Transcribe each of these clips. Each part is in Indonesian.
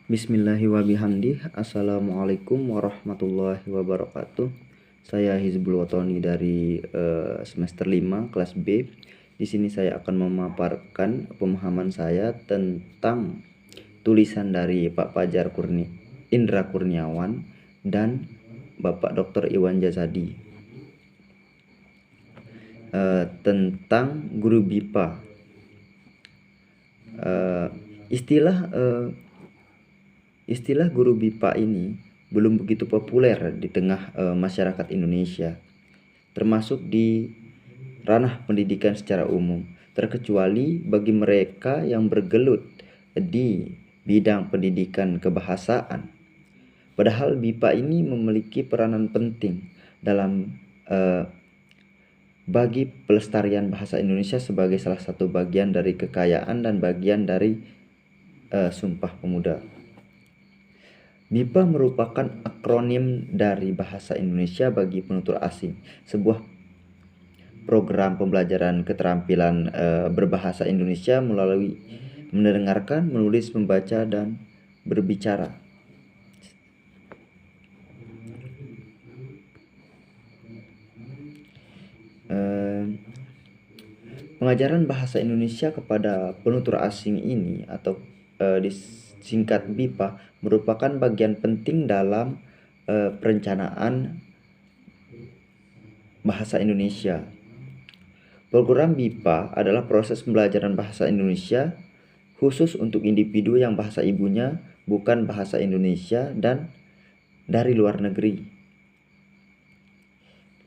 Bismillahirrahmanirrahim. Assalamualaikum warahmatullahi wabarakatuh. Saya Hizbul Watoni dari semester 5 kelas B. Di sini saya akan memaparkan pemahaman saya tentang tulisan dari Pak Fajar Indra Kurniawan dan Bapak Dr. Iwan Jazadi tentang guru BIPA. Istilah guru BIPA ini belum begitu populer di tengah masyarakat Indonesia, termasuk di ranah pendidikan secara umum, terkecuali bagi mereka yang bergelut di bidang pendidikan kebahasaan. Padahal BIPA ini memiliki peranan penting dalam bagi pelestarian bahasa Indonesia sebagai salah satu bagian dari kekayaan dan bagian dari Sumpah Pemuda. BIPA merupakan akronim dari Bahasa Indonesia bagi Penutur Asing, sebuah program pembelajaran keterampilan berbahasa Indonesia melalui mendengarkan, menulis, membaca, dan berbicara. Pengajaran bahasa Indonesia kepada penutur asing ini atau disingkat BIPA merupakan bagian penting dalam perencanaan bahasa Indonesia. Program BIPA adalah proses pembelajaran bahasa Indonesia khusus untuk individu yang bahasa ibunya bukan bahasa Indonesia dan dari luar negeri.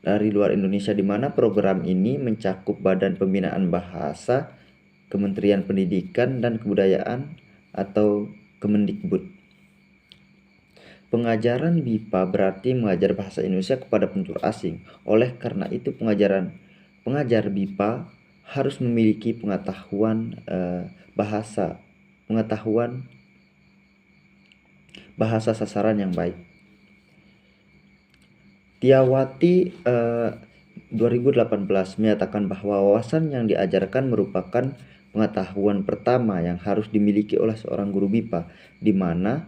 Dari luar Indonesia, di mana program ini mencakup Badan Pembinaan Bahasa, Kementerian Pendidikan dan Kebudayaan atau Kemendikbud. Pengajaran BIPA berarti mengajar bahasa Indonesia kepada penutur asing. Oleh karena itu pengajar BIPA harus memiliki pengetahuan bahasa sasaran yang baik. Tiawati 2018 menyatakan bahwa wawasan yang diajarkan merupakan pengetahuan pertama yang harus dimiliki oleh seorang guru BIPA, di mana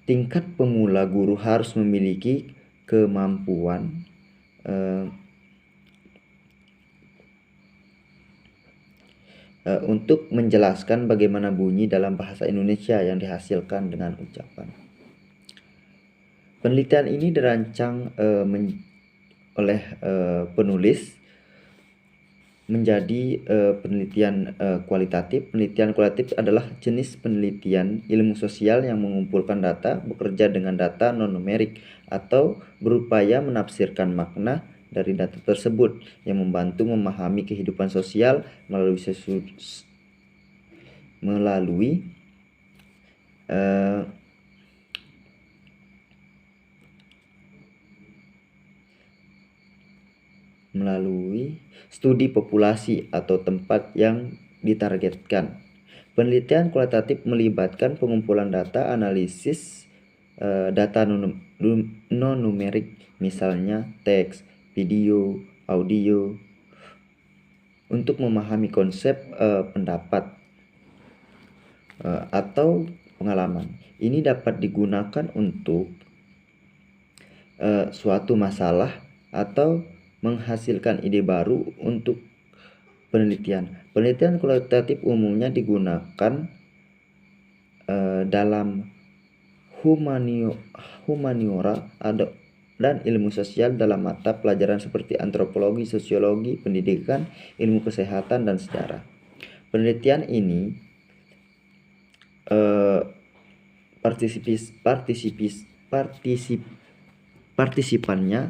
tingkat pemula guru harus memiliki kemampuan untuk menjelaskan bagaimana bunyi dalam bahasa Indonesia yang dihasilkan dengan ucapan. Penelitian ini dirancang oleh penulis menjadi penelitian kualitatif. Penelitian kualitatif adalah jenis penelitian ilmu sosial yang mengumpulkan data, bekerja dengan data non-numerik, atau berupaya menafsirkan makna dari data tersebut yang membantu memahami kehidupan sosial melalui studi populasi atau tempat yang ditargetkan. Penelitian kualitatif melibatkan pengumpulan data, analisis data non-numerik, misalnya teks, video, audio, untuk memahami konsep pendapat atau pengalaman. Ini dapat digunakan untuk suatu masalah atau menghasilkan ide baru untuk penelitian. Penelitian kualitatif umumnya digunakan dalam humaniora dan ilmu sosial dalam mata pelajaran seperti antropologi, sosiologi, pendidikan, ilmu kesehatan, dan sejarah. Penelitian ini partisipannya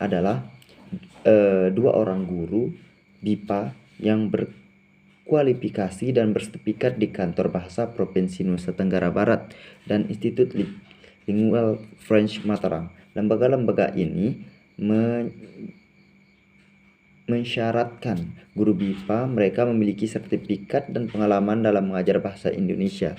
adalah 2 orang guru BIPA yang berkualifikasi dan bersertifikat di Kantor Bahasa Provinsi Nusa Tenggara Barat dan Institut Lingual French Mataram. Lembaga-lembaga ini mensyaratkan guru BIPA mereka memiliki sertifikat dan pengalaman dalam mengajar bahasa Indonesia.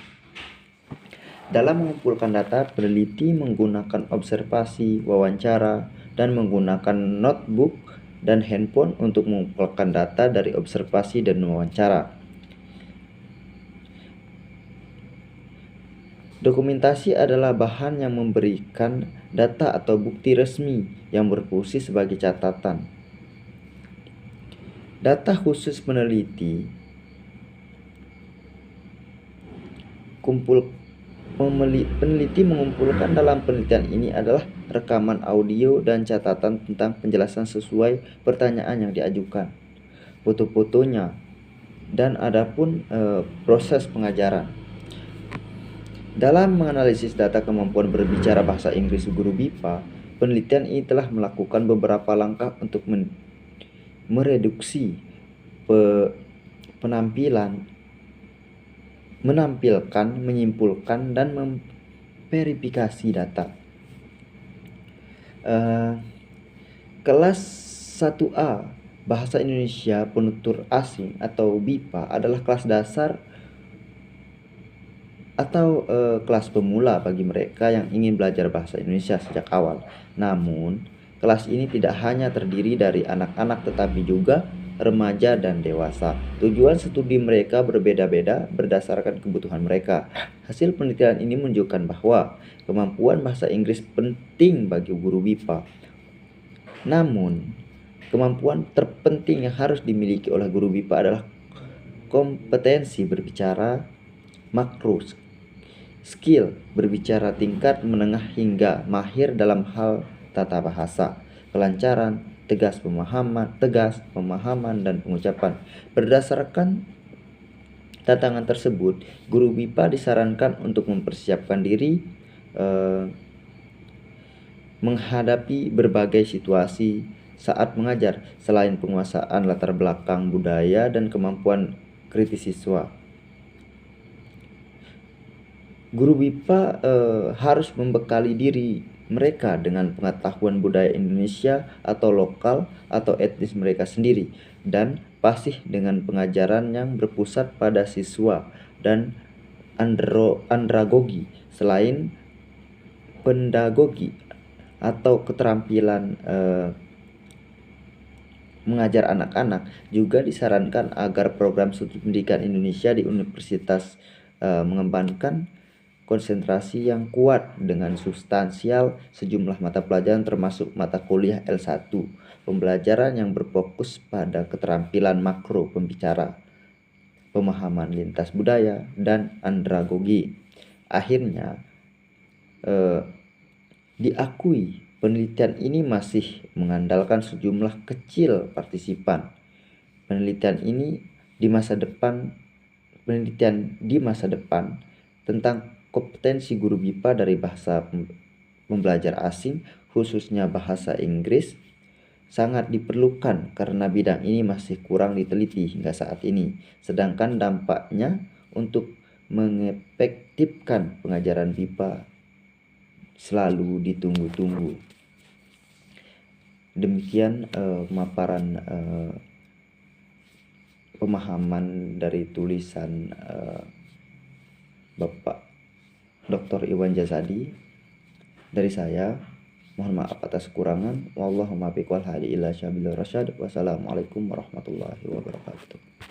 Dalam mengumpulkan data, peneliti menggunakan observasi, wawancara, dan menggunakan notebook dan handphone untuk mengumpulkan data dari observasi dan wawancara. Dokumentasi adalah bahan yang memberikan data atau bukti resmi yang berfungsi sebagai catatan. Data khusus peneliti peneliti mengumpulkan dalam penelitian ini adalah rekaman audio dan catatan tentang penjelasan sesuai pertanyaan yang diajukan, foto-fotonya, dan adapun proses pengajaran. Dalam menganalisis data kemampuan berbicara bahasa Inggris guru BIPA, penelitian ini telah melakukan beberapa langkah untuk mereduksi menampilkan, menyimpulkan, dan memverifikasi data. Kelas 1A Bahasa Indonesia Penutur Asing atau BIPA adalah kelas dasar atau kelas pemula bagi mereka yang ingin belajar bahasa Indonesia sejak awal. Namun, kelas ini tidak hanya terdiri dari anak-anak tetapi juga remaja dan dewasa. Tujuan studi mereka berbeda-beda berdasarkan kebutuhan mereka. Hasil penelitian ini menunjukkan bahwa kemampuan bahasa Inggris penting bagi guru BIPA. Namun, kemampuan terpenting yang harus dimiliki oleh guru BIPA adalah kompetensi berbicara makro, skill berbicara tingkat menengah hingga mahir dalam hal tata bahasa, kelancaran, tegas, pemahaman, dan pengucapan. Berdasarkan tantangan tersebut, guru BIPA disarankan untuk mempersiapkan diri menghadapi berbagai situasi saat mengajar, selain penguasaan latar belakang budaya dan kemampuan kritis siswa. Guru BIPA harus membekali diri mereka dengan pengetahuan budaya Indonesia atau lokal atau etnis mereka sendiri, dan fasih dengan pengajaran yang berpusat pada siswa dan andragogi. Selain pedagogi atau keterampilan mengajar anak-anak, juga disarankan agar program studi pendidikan Indonesia di universitas mengembangkan konsentrasi yang kuat dengan substansial sejumlah mata pelajaran termasuk mata kuliah L1, pembelajaran yang berfokus pada keterampilan makro pembicara, pemahaman lintas budaya, dan andragogi. Akhirnya diakui penelitian ini masih mengandalkan sejumlah kecil partisipan. Penelitian di masa depan tentang kompetensi guru BIPA dari bahasa pembelajar asing, khususnya bahasa Inggris, sangat diperlukan karena bidang ini masih kurang diteliti hingga saat ini. Sedangkan dampaknya untuk mengefektifkan pengajaran BIPA selalu ditunggu-tunggu. Demikian pemaparan pemahaman dari tulisan Bapak Dr. Iwan Jazadi dari saya. Mohon maaf atas kekurangan. Wallahumma biqwal hadi ila syabil rasyad. Wassalamualaikum warahmatullahi wabarakatuh.